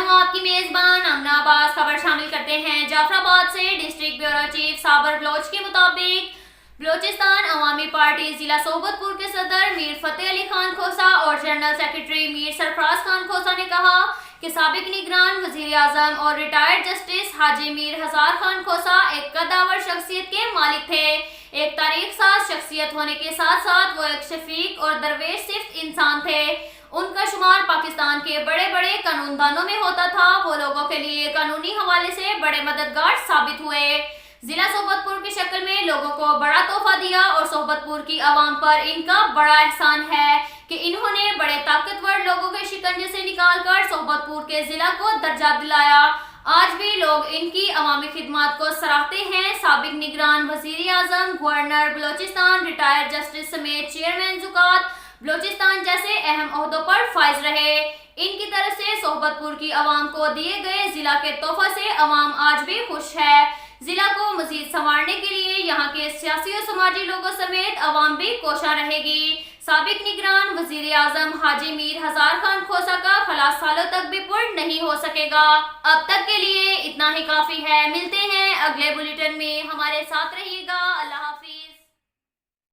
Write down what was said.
میں ہوں آپ کی میزبان امنا عباس۔ خبر شامل کرتے ہیں جعفر آباد سے۔ ڈسٹرکٹ بیورو چیف صابر بلوچ کے مطابق بلوچستان عوامی پارٹی ضلع صحبت پور کے صدر میر فتح علی خان کھوسا اور جنرل سیکرٹری میر سرفراز خان کھوسا نے کہا کہ سابق نگران وزیر اعظم اور ریٹائرڈ جسٹس حاجی میر ہزار خان کھوسا ایک قداور شخصیت کے مالک تھے۔ ایک تاریخ ساز شخصیت ہونے کے ساتھ ساتھ وہ ایک شفیق اور درویش صفت انسان تھے۔ ان کا شمار پاکستان کے بڑے بڑے قانون دانوں میں ہوتا تھا۔ وہ لوگوں کے لیے قانونی حوالے سے بڑے مددگار ثابت ہوئے۔ ضلع صحبت پور کی شکل میں لوگوں کو بڑا تحفہ دیا اور صحبت پور کی عوام پر ان کا بڑا احسان ہے کہ انہوں نے بڑے طاقتور لوگوں کے شکنجے سے نکال کر صحبت پور کے ضلع کو درجہ دلایا۔ آج بھی لوگ ان کی عوامی خدمات کو سراہتے ہیں۔ سابق نگران وزیر اعظم، گورنر بلوچستان، ریٹائرڈ جسٹس سمیت چیئرمین زکوٰۃ بلوچستان جیسے اہم عہدوں پر فائز رہے۔ ان کی طرف سے صحبت پور کی عوام کو دیے گئے ضلع کے تحفہ سے عوام آج بھی خوش ہے۔ ضلع کو مزید سنوارنے کے لیے یہاں کے سیاسی و سماجی لوگوں سمیت عوام بھی کوشاں رہے گی۔ سابق نگران وزیر اعظم حاجی میر ہزار خان کھوسا کا خلاص سالوں تک بھی پر نہیں ہو سکے گا۔ اب تک کے لیے اتنا ہی کافی ہے۔ ملتے ہیں اگلے بلیٹن میں، ہمارے ساتھ رہیے گا۔ اللہ حافظ۔